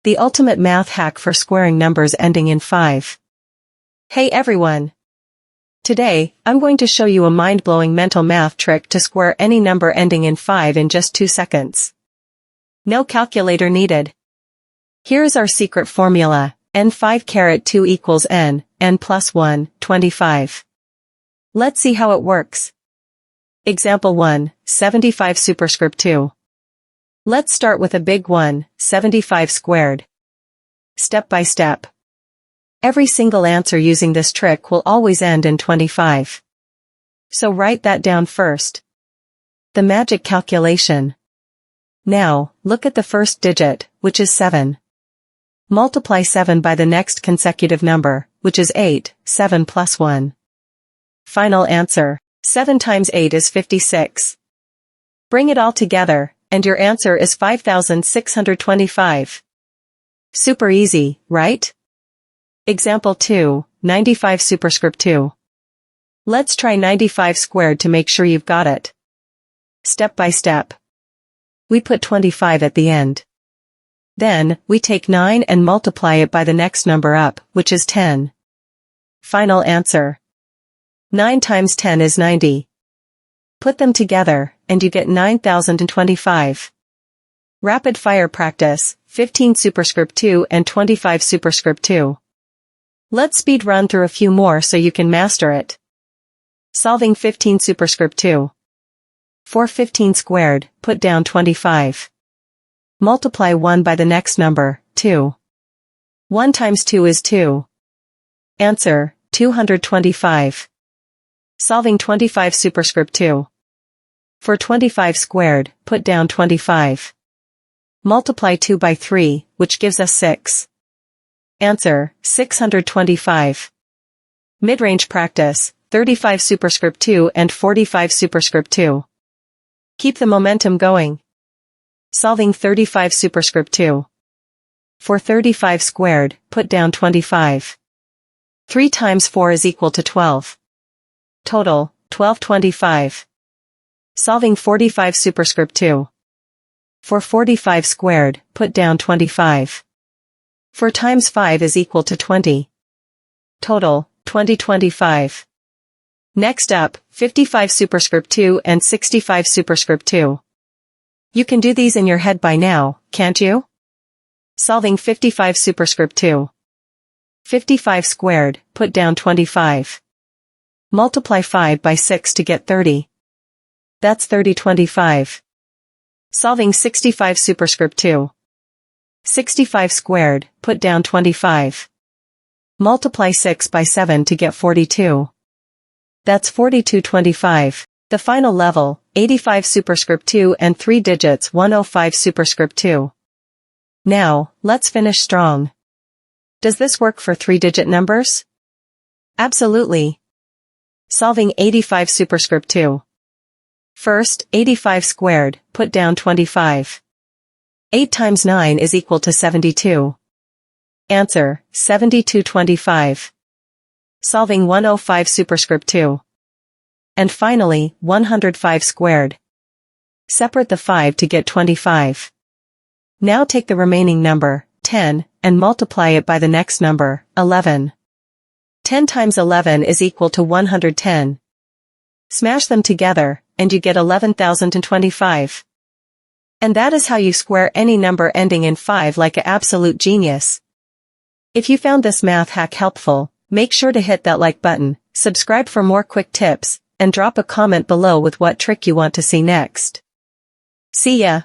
The ultimate math hack for squaring numbers ending in 5. Hey everyone! Today, I'm going to show you a mind-blowing mental math trick to square any number ending in 5 in just 2 seconds. No calculator needed. Here is our secret formula: n5 equals n plus 1, 25. Let's see how it works. Example 1, 75 superscript 2. Let's start with a big one, 75 squared. Step by step. Every single answer using this trick will always end in 25. So write that down first. The magic calculation. Now, look at the first digit, which is 7. Multiply 7 by the next consecutive number, which is 8, 7 plus 1. Final answer. 7 times 8 is 56. Bring it all together, and your answer is 5,625. Super easy, right? Example 2, 95 superscript 2. Let's try 95 squared to make sure you've got it. Step by step. We put 25 at the end. Then, we take 9 and multiply it by the next number up, which is 10. Final answer. 9 times 10 is 90. Put them together, and you get 9,025. Rapid fire practice, 15 superscript 2 and 25 superscript 2. Let's speed run through a few more so you can master it. Solving 15 superscript 2. For 15 squared, put down 25. Multiply 1 by the next number, 2. 1 times 2 is 2. Answer, 225. Solving 25 superscript 2. For 25 squared, put down 25. Multiply 2 by 3, which gives us 6. Answer, 625. Mid-range practice, 35 superscript 2 and 45 superscript 2. Keep the momentum going. Solving 35 superscript 2. For 35 squared, put down 25. 3 times 4 is equal to 12. Total, 1225. Solving 45 superscript 2. For 45 squared, put down 25. 4 times 5 is equal to 20. Total, 2025. Next up, 55 superscript 2 and 65 superscript 2. You can do these in your head by now, can't you? Solving 55 superscript 2. 55 squared, put down 25. Multiply 5 by 6 to get 30. That's 3025. Solving 65 superscript 2. 65 squared, put down 25. Multiply 6 by 7 to get 42. That's 4225. The final level, 85 superscript 2 and 3 digits 105 superscript 2. Now, let's finish strong. Does this work for 3-digit numbers? Absolutely. Solving 85 superscript 2. First, 85 squared, put down 25. 8 times 9 is equal to 72. Answer, 7225. Solving 105 superscript 2. And finally, 105 squared. Separate the 5 to get 25. Now take the remaining number, 10, and multiply it by the next number, 11. 10 times 11 is equal to 110. Smash them together, and you get 11,025. And that is how you square any number ending in 5 like an absolute genius. If you found this math hack helpful, make sure to hit that like button, subscribe for more quick tips, and drop a comment below with what trick you want to see next. See ya!